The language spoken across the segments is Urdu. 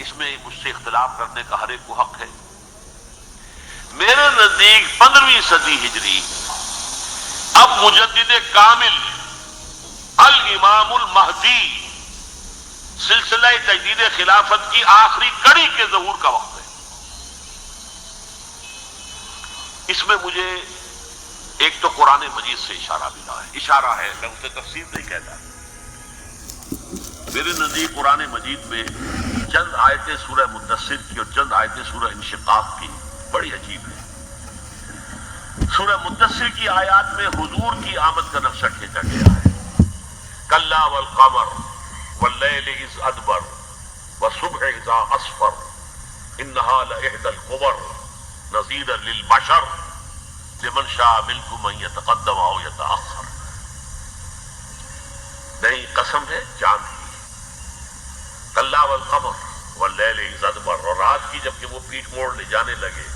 اس میں مجھ سے اختلاف کرنے کا ہر ایک کو حق ہے. میرے نزدیک 15ویں صدی ہجری اب مجدد کامل الامام المہدی سلسلہ تجدید خلافت کی آخری کڑی کے ظہور کا وقت ہے. اس میں مجھے ایک تو قرآن مجید سے اشارہ ملا ہے، اشارہ ہے، میں اسے تفسیر نہیں کہتا. میرے نزدیک قرآن مجید میں چند آیتیں سورہ مدثر کی اور چند آیتیں سورہ انشقاق کی بڑی عجیب ہے. سورہ مدثر کی آیات میں حضور کی آمد کا نقشہ کھینچا گیا ہے. کلا والقمر واللیل اذ ادبر والصبح اذا اسفر انہا لإحدی الکبر نذیرا للبشر لمن شاء منکم ان یتقدم او یتأخر. نہیں، قسم ہے چاند کی. کلا والقمر واللیل اذ ادبر، اور رات کی جبکہ وہ پیٹھ موڑ لے جانے لگے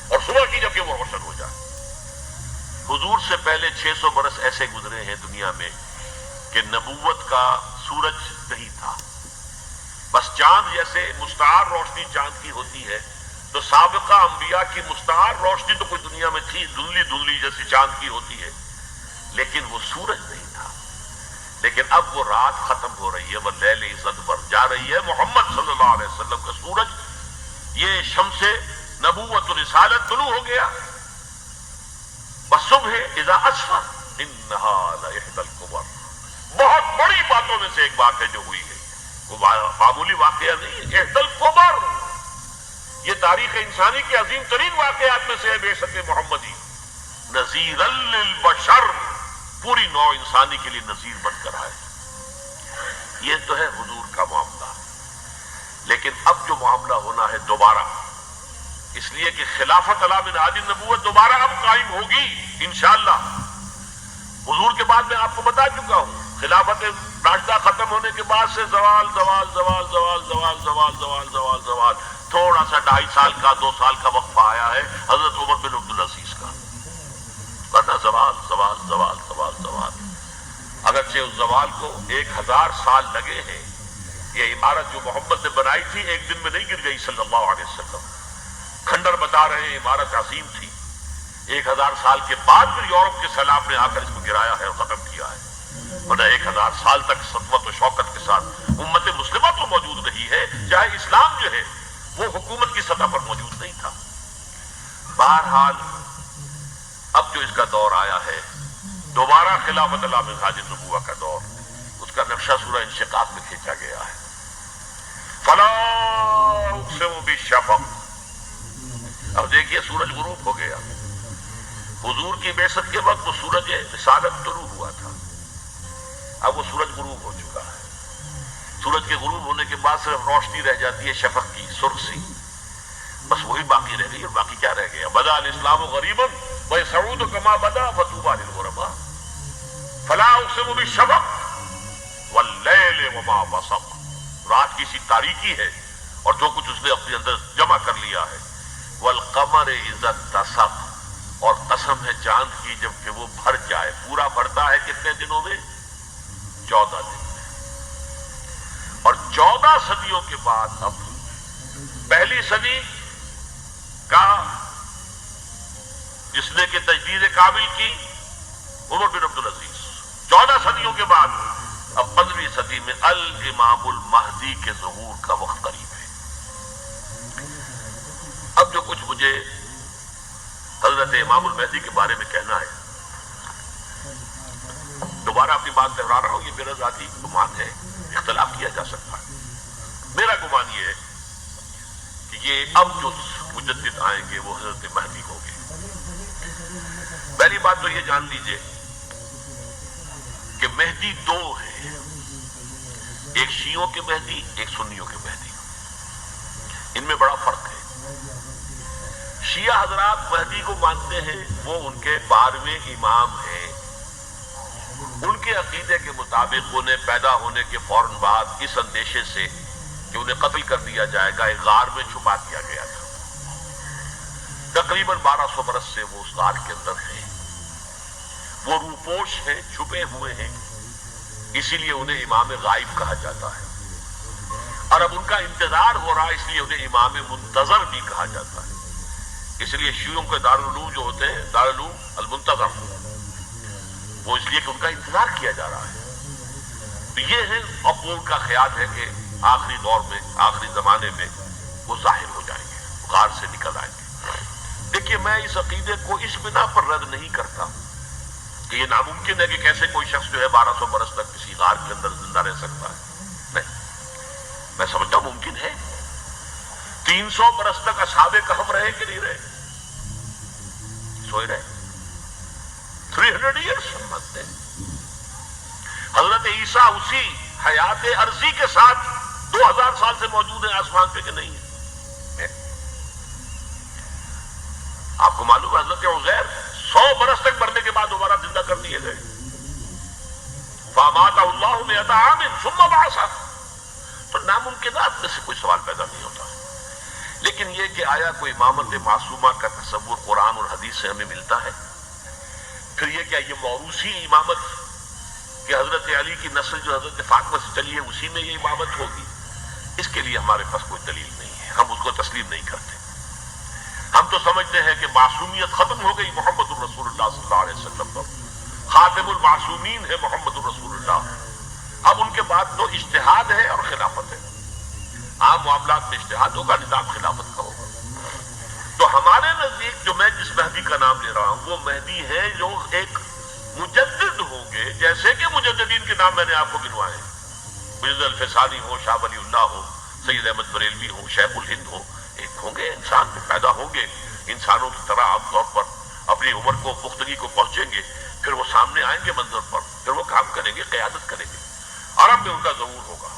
اور صبح کی جبکہ وہ روشن ہو جائے. حضور سے پہلے 600 برس ایسے گزرے ہیں دنیا میں کہ نبوت کا سورج نہیں تھا. بس چاند جیسے مستعار روشنی چاند کی ہوتی ہے تو سابقہ انبیاء کی مستعار روشنی تو کوئی دنیا میں تھی، دھندلی دھندلی جیسی چاند کی ہوتی ہے، لیکن وہ سورج نہیں تھا. لیکن اب وہ رات ختم ہو رہی ہے، وہ لیل اذ ادبر جا رہی ہے. محمد صلی اللہ علیہ وسلم کا سورج یہ شمس نبوت و رسالت طلوع ہو گیا. والصبح اذا اسفر انہا لإحدی الکبر. بہت بڑی باتوں میں سے ایک بات ہے جو ہوئی ہے، وہ معمولی واقعہ نہیں ہے. احدی الکبر، یہ تاریخ انسانی کے عظیم ترین واقعات میں سے ہے. بعثت محمدی نذیرا للبشر، پوری نوع انسانی کے لیے نذیر بن کر آئے. یہ تو ہے حضور کا معاملہ. لیکن اب جو معاملہ ہونا ہے دوبارہ، اس لیے کہ خلافت علی منہاج النبوت دوبارہ اب قائم ہوگی انشاءاللہ. حضور کے بعد میں آپ کو بتا چکا ہوں، خلافت راشدہ ختم ہونے کے بعد سے زوال زوال زوال زوال زوال زوال زوال زوال زوال، تھوڑا سا 2.5 سال کا 2 سال کا وقفہ آیا ہے حضرت عمر بن عبدالعزیز کا، ورنہ زوال زوال زوال زوال زوال. اگرچہ اس زوال کو 1000 سال لگے ہیں. یہ عمارت جو محمد نے بنائی تھی ایک دن میں نہیں گر گئی صلی اللہ علیہ وسلم. کھنڈر بتا رہے ہیں عمارت عظیم تھی. 1000 سال کے بعد پھر یورپ کے سیلاب نے آ کر اس کو گرایا ہے اور ختم کیا ہے. ورنہ 1000 سال تک سطوت و شوکت کے ساتھ امت مسلمہ تو موجود رہی ہے، چاہے اسلام جو ہے وہ حکومت کی سطح پر موجود نہیں تھا. بہرحال اب جو اس کا دور آیا ہے دوبارہ خلافت علی منہاج النبوہ کا دور، اس کا نقشہ سورہ انشقاق میں کھینچا گیا ہے. فلا اقسم بالشفق. اب دیکھیے سورج غروب ہو گیا. حضور کی بعثت کے وقت وہ سورج رسالت طلوع ہوا تھا، اب وہ سورج غروب ہو چکا ہے. سورج کے غروب ہونے کے بعد صرف روشنی رہ جاتی ہے شفق کی، سرخ سی، بس وہی باقی رہ گئی. اور باقی کیا رہ گیا؟ بدا الاسلام غریبا ویسعود کما بدا فطوبی للغرباء. فلا اقسم بالشفق واللیل وما وسق. رات کی سی تاریکی ہے اور جو کچھ اس نے اپنے اندر جمع کر لیا ہے. والقمر اذا اتسق، اور قسم ہے چاند کی جب کہ وہ بھر جائے. پورا بھرتا ہے کتنے دنوں میں؟ 14 دن میں. اور 14 صدیوں کے بعد اب پہلی صدی کا جس نے کہ تجدید کامل کی عمر بن عبدالعزیز، 14 صدیوں کے بعد اب 15ویں صدی میں الامام المہدی کے ظہور کا وقت قریب ہے. اب جو کچھ مجھے حضرت امام المہدی کے بارے میں کہنا ہے، دوبارہ اپنی بات دہرا رہا ہوں، یہ میرا ذاتی گمان ہے، اختلاف کیا جا سکتا ہے. میرا گمان یہ ہے کہ یہ اب جو مجدد آئیں گے وہ حضرت مہدی ہوں گے. پہلی بات تو یہ جان لیجئے کہ مہدی 2 ہیں، ایک شیعوں کے مہدی، ایک سنیوں کے مہدی. ان میں بڑا فرق ہے. شیعہ حضرات مہدی کو مانتے ہیں، وہ ان کے 12ویں امام ہیں. ان کے عقیدے کے مطابق انہیں پیدا ہونے کے فوراً بعد اس اندیشے سے کہ انہیں قتل کر دیا جائے گا ایک غار میں چھپا دیا گیا تھا. تقریباً 1200 برس سے وہ اس غار کے اندر ہیں. وہ روپوش ہیں، چھپے ہوئے ہیں، اسی لیے انہیں امام غائب کہا جاتا ہے. اور اب ان کا انتظار ہو رہا ہے، اس لیے انہیں امام منتظر بھی کہا جاتا ہے۔ اس لیے شیعوں کے دارالعلوم جو ہوتے ہیں دارالعلوم المنتظر، وہ اس لیے کہ ان کا انتظار کیا جا رہا ہے۔ تو یہ ہے، اب ان کا خیال ہے کہ آخری دور میں، آخری زمانے میں وہ ظاہر ہو جائیں گے، غار سے نکل آئیں گے۔ دیکھیے، میں اس عقیدے کو اس بنا پر رد نہیں کرتا کہ یہ ناممکن ہے کہ کیسے کوئی شخص جو ہے 1200 برس تک کسی غار کے اندر زندہ رہ سکتا ہے۔ نہیں، میں سمجھتا ہوں ممکن ہے۔ 300 برس تک اصحاب کہف رہے کہ نہیں رہے؟ سوئے رہے۔ 300 ایئرس سمجھتے ہیں۔ حضرت عیسیٰ اسی حیات عرضی کے ساتھ 2000 سال سے موجود ہیں آسمان پہ کہ نہیں ہے؟ آپ کو معلوم ہے حضرت عزیر 100 برس تک مرنے کے بعد دوبارہ زندہ کر دیے گئے۔ فَأَمَاتَهُ اللَّهُ مِئَةَ عَامٍ ثُمَّ بَعَثَهُ۔ تو ناممکنات میں سے کوئی سوال پیدا نہیں ہوتا، لیکن یہ کہ آیا کوئی امامت معصومہ کا تصور قرآن اور حدیث سے ہمیں ملتا ہے؟ پھر یہ کیا یہ موروثی امامت کہ حضرت علی کی نسل جو حضرت فاطمہ سے چلی ہے اسی میں یہ امامت ہوگی؟ اس کے لیے ہمارے پاس کوئی دلیل نہیں ہے، ہم اس کو تسلیم نہیں کرتے۔ ہم تو سمجھتے ہیں کہ معصومیت ختم ہو گئی محمد الرسول اللہ صلی اللہ علیہ وسلم پر، خاتم المعصومین ہے محمد الرسول اللہ۔ اب ان کے بعد تو اجتہاد ہے اور خلافت ہے، عام معاملات میں اجتہاد ہوگا، نظام خلافت کا ہوگا۔ تو ہمارے نزدیک جو میں جس مہدی کا نام لے رہا ہوں وہ مہدی ہے جو ایک مجدد ہوں گے، جیسے کہ مجددین کے نام میں نے آپ کو گنوائے، مجدد الفسانی ہو، شاہ ولی اللہ ہو، سید احمد بریلوی ہو، شیخ الہند ہو، ایک ہوں گے انسان جو پیدا ہوں گے انسانوں کی طرح عام طور پر اپنی عمر کو پختگی کو پہنچیں گے، پھر وہ سامنے آئیں گے منظر پر، پھر وہ کام کریں گے، قیادت کریں گے، عرب میں ان کا ظہور ہوگا۔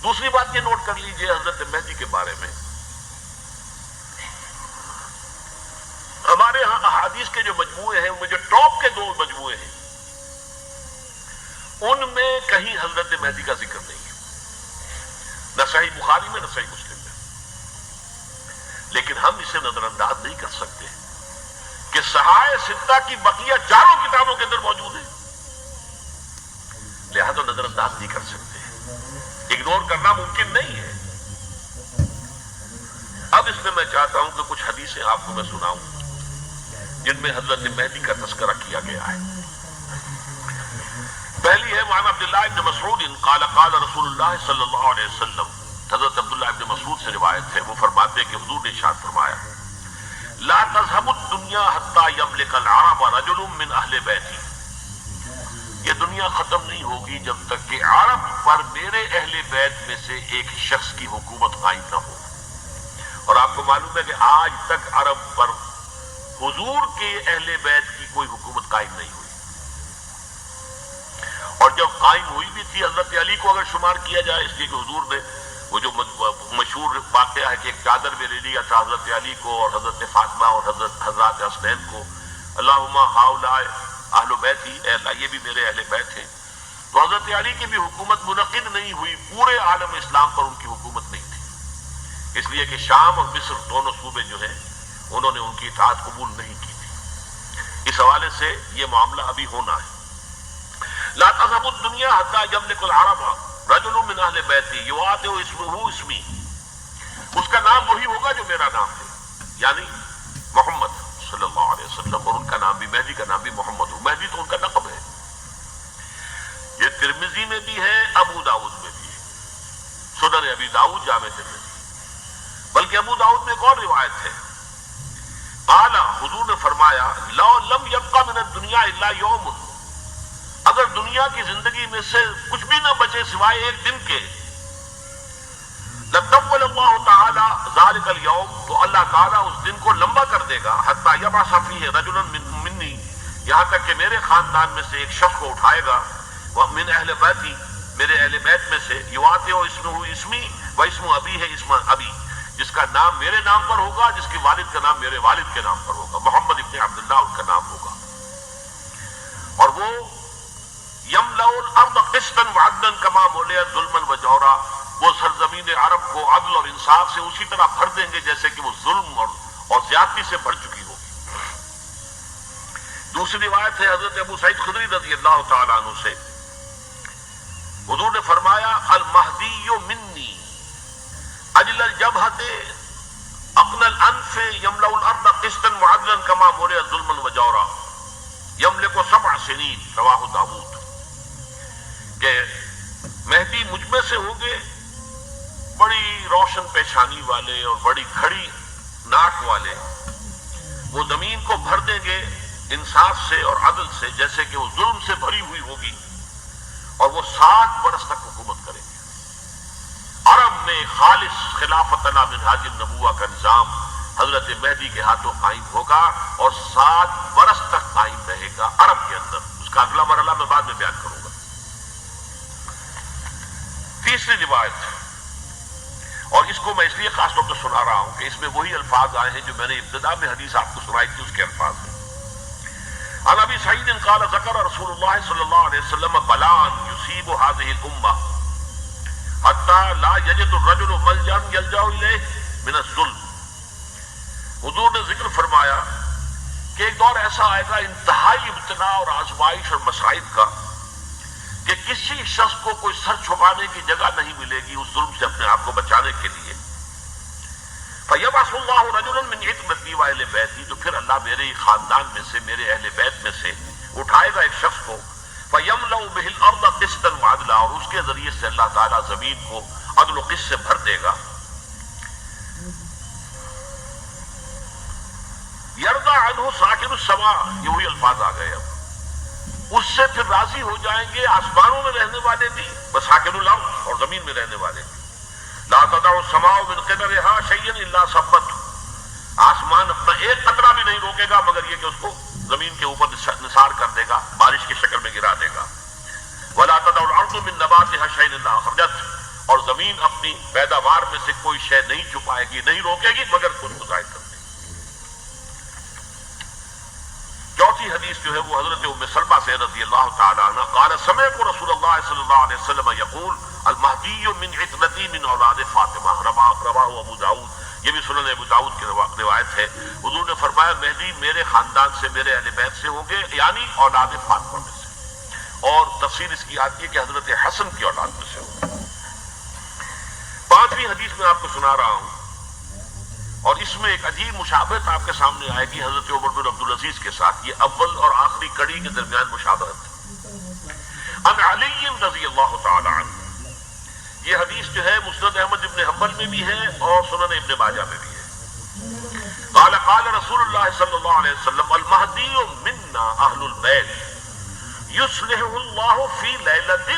دوسری بات یہ نوٹ کر لیجئے حضرت مہدی کے بارے میں، ہمارے ہاں احادیث کے جو مجموعے ہیں ان میں جو ٹاپ کے 2 مجموعے ہیں ان میں کہیں حضرت مہدی کا ذکر نہیں ہے، نہ صحیح بخاری میں نہ صحیح مسلم میں، لیکن ہم اسے نظر انداز نہیں کر سکتے کہ صحائح ستہ کی بقیہ 4 کتابوں کے اندر موجود ہے، لہذا نظر انداز نہیں کر سکتے، اگنور کرنا ممکن نہیں ہے۔ اب اس میں میں چاہتا ہوں کہ کچھ حدیثیں آپ کو میں سناؤں جن میں حضرت مہدی کا تذکرہ کیا گیا ہے۔ پہلی ہے وعن عبداللہ ابن مسعود قال قال رسول اللہ صلی اللہ علیہ وسلم، حضرت عبداللہ ابن مسعود سے روایت ہے، وہ فرماتے ہیں کہ حضور نے ارشاد فرمایا لا تذهب الدنيا حتى يملك العرب رجل من اہل بیتی، یہ دنیا ختم نہیں ہوگی جب تک کہ عرب پر میرے اہل بیت میں سے ایک شخص کی حکومت قائم نہ ہو۔ اور آپ کو معلوم ہے کہ آج تک عرب پر حضور کے اہل بیت کی کوئی حکومت قائم نہیں ہوئی، اور جب قائم ہوئی بھی تھی حضرت علی کو اگر شمار کیا جائے، اس لیے کہ حضور نے وہ جو مشہور واقعہ ہے کہ ایک چادر میں لے لیا تھا حضرت علی کو اور حضرت فاطمہ اور حضرت حسنین کو، اللہم ہؤلاء اہل بیتی، اے اللہ یہ بھی میرے اہل بیت ہیں۔ تو حضرت علی کی بھی حکومت منعقد نہیں ہوئی، پورے عالم اسلام پر ان کی حکومت نہیں تھی، اس لیے کہ شام اور مصر دونوں صوبے جو ہیں انہوں نے ان کی اطاعت قبول نہیں کی تھی۔ اس حوالے سے یہ معاملہ ابھی ہونا ہے۔ لا تذهب الدنيا حتى يملك العرب رجل من اہل بیتی یواطئ اسمہ اسمی، اس کا نام وہی ہوگا جو میرا نام ہے، یعنی محمد صلی اللہ علیہ وسلم، اور ان کا نام بھی مہدی کا نام بھی محمد ہو، مہدی تو ان کا لقب ہے۔ یہ ترمذی میں بھی ہے، ابو داؤد میں بھی ہے، سنن ابی داؤد جامع ترمذی، بلکہ ابو داؤد میں ایک اور روایت ہے، قال حضور نے فرمایا لو لم يبقى من الدنيا الا يوم، اگر دنیا کی زندگی میں سے کچھ بھی نہ بچے سوائے ایک دن کے، لطول اللہ تعالی ذلك اليوم، تو اللہ تعالیٰ اس دن کو لمبا کر دے گا، حتی یبعث فیہ رجلا منی، یہاں تک کہ میرے خاندان میں سے ایک شخص کو اٹھائے گا، من اہل بیتی، میرے اہل بیت میں سے، یواطئ اسمہ اسمی و اسم ابی ہے اسم ابی، جس کا نام میرے نام پر ہوگا، جس کے والد کا نام میرے والد کے نام پر ہوگا، محمد ابن عبداللہ ان کا نام ہوگا، اور وہ یملأ الارض قسطا وعدلا کما ملئت ظلما وجورا، وہ سرزمین عرب کو عدل اور انصاف سے اسی طرح بھر دیں گے جیسے کہ وہ ظلم اور زیادتی سے بھر چکی ہوگی۔ دوسری روایت ہے حضرت ابو سعید خدری رضی اللہ تعالیٰ عنہ سے، حضور نے فرمایا المہدی منی اجل الجبہۃ اقن الانف یملأ الارض قسطا وعدلا کما ملئت ظلما وجورا یملک 7 سنین رواہ داؤد، کہ مہدی مجھ میں سے ہوں گے بڑی روشن پیشانی والے اور بڑی کھڑی ناک والے، وہ زمین کو بھر دیں گے انصاف سے اور عدل سے، جیسے کہ وہ ظلم سے بھری ہوئی ہوگی، اور وہ 7 برس تک حکومت کریں گے۔ عرب میں خالص خلافت علی منہاج النبوہ کا نظام حضرت مہدی کے ہاتھوں قائم ہوگا اور 7 برس تک قائم رہے گا عرب کے اندر۔ اس کا اگلا مرحلہ میں بعد میں بیان کروں گا۔ تیسری روایت، اور اس کو میں اس لیے خاص طور پر سنا رہا ہوں کہ اس میں وہی الفاظ آئے ہیں جو میں نے ابتدا میں حدیث آپ کو سنائی تھی، اس کے الفاظ ہیں۔ عن ابی سعید قال ذکر رسول اللہ صلی اللہ علیہ وسلم بلاء یصیب هذه الامہ حتی لا یجد الرجل ملجا یلجا الیہ من الظلم۔ حضور نے ذکر فرمایا کہ ایک دور ایسا آئے گا انتہائی ابتلاء اور آزمائش اور مصائب کا، کہ کسی شخص کو کوئی سر چھپانے کی جگہ نہیں ملے گی اس ظلم سے اپنے آپ کو بچانے کے لیے۔ فَيَبْعَثُ اللَّهُ رَجُلًا مِنْ عِتْبَتِي وَأَهْلِ بَيْتِي، تو پھر اللہ میرے ہی خاندان میں سے، میرے اہل بیت میں سے اٹھائے گا ایک شخص کو، فَيَمْلَأُ بِهِ الْأَرْضَ قِسْطًا وَعَدْلًا، اور اس کے ذریعے سے اللہ تعالیٰ زمین کو عدل و قسط سے بھر دے گا۔ يَرْضَى عَنْهُ سَاكِنُ السَّمَاءِ، یہ وہی الفاظ آ گئے اب، اس سے پھر راضی ہو جائیں گے آسمانوں میں رہنے والے بھی، وَسَاكِنُ الْأَرْضِ، اور زمین میں رہنے والے بھی۔ لا تدع السماء من قدرها شيئا الا سبته، آسمان اپنا ایک قطرہ بھی نہیں روکے گا مگر یہ کہ اس کو زمین کے اوپر نثار کر دے گا، بارش کی شکل میں گرا دے گا۔ ولا تدع الارض من نباتها شيئا الا اخرجته، اور زمین اپنی پیداوار میں سے کوئی شے نہیں چھپائے گی، نہیں روکے گی مگر اس کو ظاہر کر دے گی۔ چوتھی حدیث جو ہے وہ حضرت ام سلمہ سے رضی اللہ تعالی عنہ قال سمعت رسول اللہ صلی اللہ علیہ وسلم یقول المہدی من عتبتی من اولاد فاطمہ، رواہ ابو داؤد، یہ بھی سنن ابو داؤد کی روایت ہے۔ حضور نے فرمایا مہدی میرے خاندان سے، میرے اہل بیت سے ہوں گے، یعنی اولاد فاطمہ میں سے، اور تفسیر اس کی آتی ہے کہ حضرت حسن کی اولاد میں سے ہوں گے۔ پانچویں حدیث میں آپ کو سنا رہا ہوں، اور اس میں ایک عجیب مشابہت آپ کے سامنے آئے گی حضرت عمر بن عبدالعزیز کے ساتھ، یہ اول اور آخری کڑی کے درمیان مشابہت۔ عن علی رضی اللہ تعالی عنہ، یہ حدیث جو ہے مسند احمد ابن حنبل میں بھی ہے اور سنن ابن ماجہ میں بھی ہے۔ قال قال رسول اللہ صلی اللہ علیہ وسلم المہدی منا اہل البیت یصلح اللہ فی لیلۃ،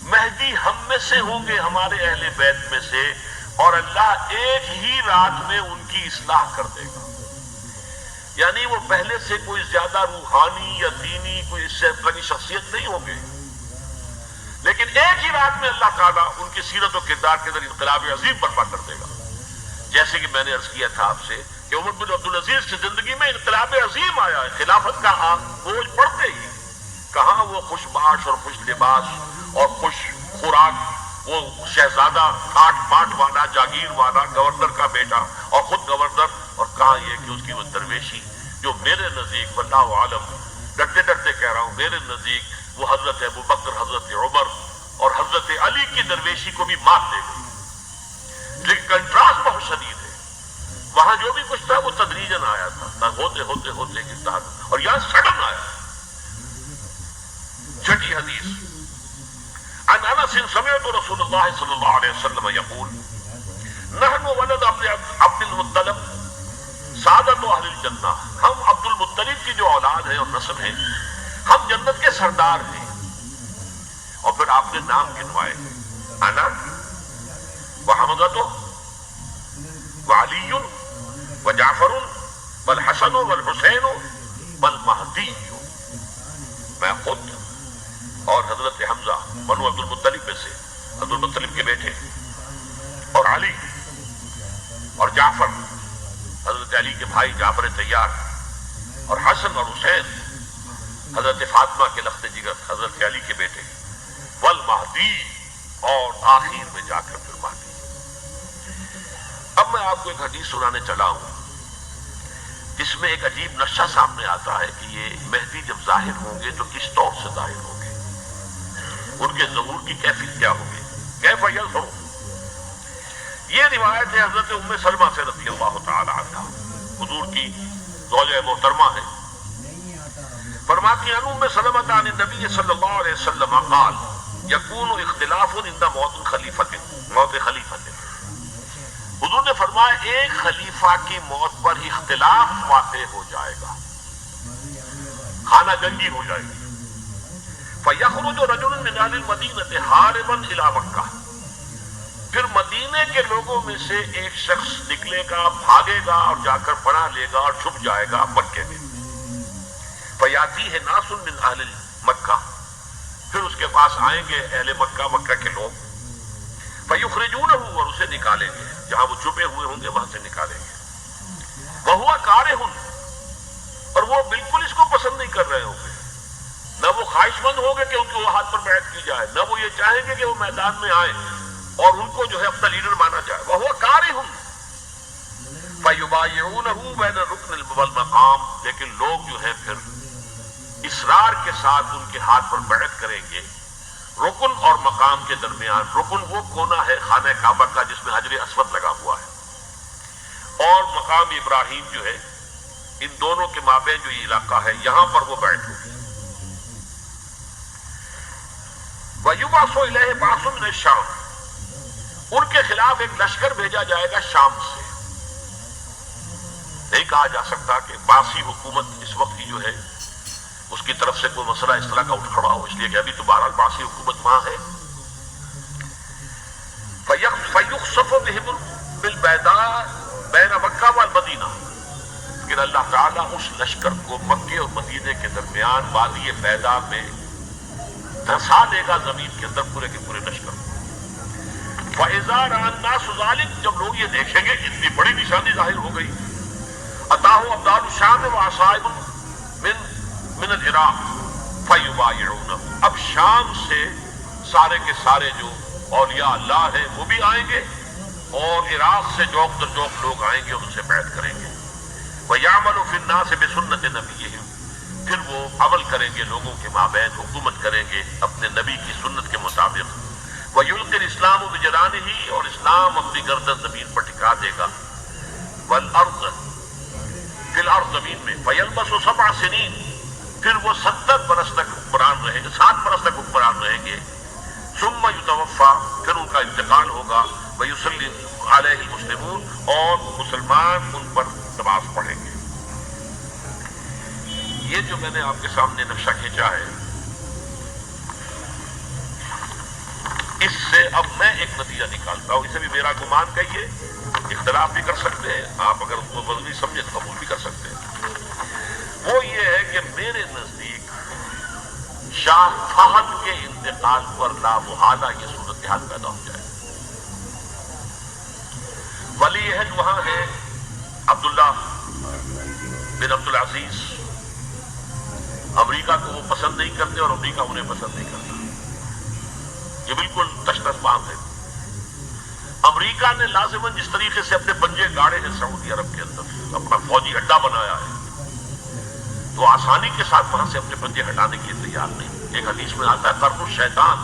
مہدی ہم میں سے ہوں گے، ہمارے اہل بیت میں سے، اور اللہ ایک ہی رات میں ان کی اصلاح کر دے گا۔ یعنی وہ پہلے سے کوئی زیادہ روحانی یا دینی کوئی اس سے بڑی شخصیت نہیں ہوگی، لیکن ایک ہی رات میں اللہ تعالیٰ ان کی سیرت و کردار کے اندر انقلاب عظیم برپا کر دے گا۔ جیسے کہ میں نے عرض کیا تھا آپ سے کہ عمر بن عبدالعزیز کی زندگی میں انقلاب عظیم آیا ہے، خلافت کا بوجھ پڑتے ہی کہاں وہ خوش باش اور خوش لباس اور خوش خوراک، وہ شہزادہ ٹھاٹ باٹ والا، جاگیر والا، گورنر کا بیٹا اور خود گورنر، اور کہاں یہ کہ اس کی وہ درویشی جو میرے نزدیک واللہ عالم، ڈرتے ڈرتے کہہ رہا ہوں، میرے نزدیک وہ حضرت ابو بکر، حضرت عمر اور حضرت علی کی درویشی کو بھی مات دے گئی۔ لیکن کنٹراسٹ بہت شدید ہے، وہاں جو بھی کچھ تھا وہ تدریجاً آیا تھا، ہوتے ہوتے ہوتے گرتا تھا، اور یہاں سڈن آیا۔ چھٹی حدیث، عن انس سمعت رسول اللہ صلی اللہ علیہ وسلم یقول نحن ولد عبد المطلب سعادت اہل الجنہ، ہم عبد المطلب کی جو اولاد ہے اور نسل ہے، ہم جنت کے سردار ہیں۔ اور پھر آپ نے نام گنوائے، انا وحمزۃ وعلی وجعفر والحسن والحسین والمہدی، میں خود اور حضرت حمزہ بنو عبد المطلب میں سے، عبد المطلب کے بیٹے، اور علی اور جعفر حضرت علی کے بھائی جعفر طیار، اور حسن اور حسین حضرت فاطمہ کے لخت جگر حضرت علی کے بیٹے، والمہدی، اور آخر میں جا کر پھر مہدی۔ اب میں آپ کو ایک حدیث سنانے چلا ہوں جس میں ایک عجیب نقشہ سامنے آتا ہے کہ یہ مہدی جب ظاہر ہوں گے تو کس طور سے ظاہر ہوں گے۔ ان کے ظہور کی کیفیت کیا ہوگی؟ کیف یظہر؟ یہ روایت ہے حضرت ام سلمہ سے رضی اللہ تعالی عنہا، حضور کی زوجہ محترمہ ہے، فرماتی ہیں ام سلمہ عن النبی صلی اللہ علیہ وسلم قال یکون اختلاف عند موت خلیفۃ، موت خلیفۃ، حضور نے فرمایا ایک خلیفہ کی موت پر اختلاف واقع ہو جائے گا، خانہ جنگی ہو جائے گی۔ فَيَخْرُجُ رَجُلٌ مِّنْ أَهْلِ الْمَدِينَةِ حَارِبًا إِلَىٰ مَكَّةَ، پھر مدینے کے لوگوں میں سے ایک شخص نکلے گا، بھاگے گا اور جا کر پناہ لے گا اور چھپ جائے گا مکے میں۔ فَيَأْتِيهِ نَاسٌ مِّنْ أَهْلِ مَكَّةَ، پھر اس کے پاس آئیں گے اہل مکہ، مکہ کے لوگ، فَيُخْرِجُونَهُ، اور اسے نکالیں گے، جہاں وہ چھپے ہوئے ہوں گے وہاں سے نکالیں گے۔ وَهُوَ كَارِهٌ، اور وہ بالکل اس کو پسند نہیں کر رہے ہوں گے، نہ وہ خواہش مند ہوں گے کہ ان کے وہ ہاتھ پر بیعت کی جائے، نہ وہ یہ چاہیں گے کہ وہ میدان میں آئیں اور ان کو جو ہے اپنا لیڈر مانا جائے۔ وَهُوَ كَارِهٌ فَيُبَايِعُونَهُ بَيْنَ الرُّكْنِ وَالْمَقَامِ، لیکن لوگ جو ہے پھر اصرار کے ساتھ ان کے ہاتھ پر بیعت کریں گے رکن اور مقام کے درمیان۔ رکن وہ کونا ہے خانہ کعبہ کا جس میں حجر اسود لگا ہوا ہے، اور مقام ابراہیم جو ہے، ان دونوں کے مابین جو یہ علاقہ ہے یہاں پر وہ بیعت ہوگی۔ وَيُبْعَثُ إِلَيْهِ بَعْثٌ مِّنَ الشَّامِ، ان کے خلاف ایک لشکر بھیجا جائے گا شام سے۔ نہیں کہا جا سکتا کہ باسی حکومت اس وقت کی جو ہے اس کی طرف سے کوئی مسئلہ اس طرح کا اٹھ کھڑا ہو، اس لیے کہ ابھی تو بہرحال باسی حکومت وہاں ہے۔ فَيُخْسَفُ بِهِمْ بِالْبَيْضَاءِ بَيْنَ مَكَّةَ وَالْمَدِينَةِ، پھر اللہ تعالیٰ اس لشکر کو مکے اور مدینے کے درمیان وادی بیضاء میں دھسا دے گا، زمین کے اندر پورے کے پورے لشکر کو۔ فَإِذَا رَأَى النَّاسُ ذَلِكَ، جب لوگ یہ دیکھیں گے کہ اتنی بڑی نشانی ظاہر ہو گئی، أَتَاهُ أَبْطَالُ الشَّامِ وَعَصَائِبٌ مِّنَ الْعِرَاقِ فَيُبَايِعُونَهُ، اب شام سے سارے کے سارے جو اولیاء اللہ ہیں وہ بھی آئیں گے، اور عراق سے جوق در جوق لوگ آئیں گے اور ان سے بیعت کریں گے۔ وَيَعْمَلُ فِي النَّاسِ بِسُنَّةِ نَبِيِّهِمْ، پھر وہ عمل کریں گے لوگوں کے مابین، حکومت کریں گے اپنے نبی کی سنت کے مطابق۔ وَيُلْقِي الْإِسْلَامُ بِجَنَانِهِ، اور اسلام اپنی گردن زمین پر ٹکا دے گا۔ وَالْأَرْضَ فِي الْأَرْضِ، زمین میں۔ فَيَلْبَسُ 7 سنین، پھر وہ 70 برس تک حکمران رہیں گے، 7 برس تک حکمران رہیں گے۔ ثُمَّ يُتَوَفَّى، پھر ان کا انتقال ہوگا۔ وَيُصَلِّي عَلَيْهِ الْمُسْلِمُونَ، اور مسلمان ان پر نماز پڑھیں گے۔ یہ جو میں نے آپ کے سامنے نقشہ کھینچا ہے، اس سے اب میں ایک نتیجہ نکالتا ہوں، اسے بھی میرا گمان کہیے، اختلاف بھی کر سکتے ہیں آپ، اگر اس کو وزنی سمجھے تو قبول بھی کر سکتے ہیں۔ وہ یہ ہے کہ میرے نزدیک شاہ فہد کے انتقال پر لا محالہ یہ صورتحال پیدا ہو جائے۔ ولی عہد وہاں ہے عبداللہ بن عبدالعزیز، امریکہ کو وہ پسند نہیں کرتے اور امریکہ انہیں پسند نہیں کرتا، یہ بالکل تشتت بات ہے۔ امریکہ نے لازماً جس طریقے سے اپنے پنجے گاڑے ہیں سعودی عرب کے اندر، اپنا فوجی اڈا بنایا ہے، تو آسانی کے ساتھ وہاں سے اپنے پنجے ہٹانے کے لیے تیار نہیں۔ ایک حدیث میں آتا ہے قرن الشیطان،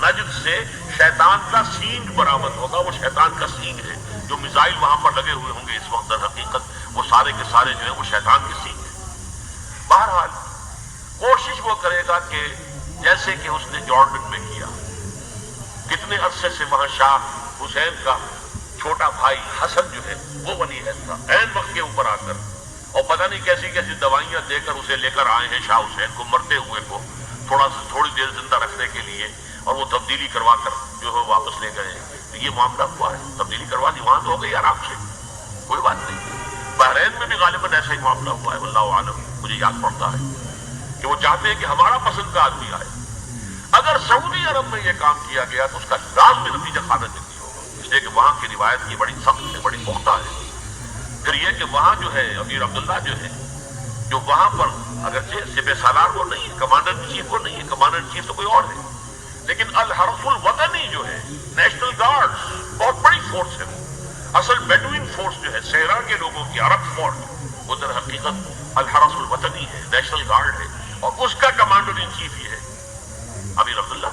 نجد سے شیطان کا سینگ برآمد ہوگا، وہ شیطان کا سینگ ہے، جو میزائل وہاں پر لگے ہوئے ہوں گے اس وقت، در حقیقت وہ سارے کے سارے جو ہیں وہ شیطان کے سینگ ہیں۔ بہرحال کوشش وہ کرے گا کہ جیسے کہ اس نے جارڈن میں کیا، کتنے عرصے سے وہاں شاہ حسین کا چھوٹا بھائی حسن جو ہے وہ ولی عہد تھا، عین وقت کے اوپر آ کر، اور پتہ نہیں کیسی کیسی دوائیاں دے کر اسے لے کر آئے ہیں شاہ حسین کو، مرتے ہوئے کو تھوڑی دیر زندہ رکھنے کے لیے، اور وہ تبدیلی کروا کر جو ہے واپس لے گئے۔ تو یہ معاملہ ہوا ہے، تبدیلی کروا دی، وہاں تو ہو گئی آرام سے، کوئی بات نہیں۔ بحرین میں بھی غالباً ایسا ہی معاملہ ہوا ہے، واللہ عالم، مجھے یاد پڑتا ہے کہ وہ چاہتے ہیں کہ ہمارا پسند کا آدمی آئے۔ اگر سعودی عرب میں یہ کام کیا گیا تو اس کا لازمی نتیجہ خانہ جنگی ہوگا، اس لیے کہ وہاں کی روایت کی بڑی سخت ہے، بڑی پختہ ہے۔ پھر یہ کہ وہاں جو ہے امیر عبداللہ جو ہے، جو وہاں پر اگرچہ سپہ سالار وہ نہیں ہے، کمانڈر ان چیف وہ نہیں ہے، کمانڈر ان چیف تو کوئی اور ہے، لیکن الحرس الوطنی جو ہے، نیشنل گارڈز، بہت بڑی فورس ہے وہ، اصل بیڈوئن فورس جو ہے صحرا کے لوگوں کی، عرب فورس، وہ در حقیقت الحرس الوطنی ہے، نیشنل گارڈ ہے، اور اس کا کمانڈر ان چیف یہ ہے امیر عبداللہ۔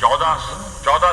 14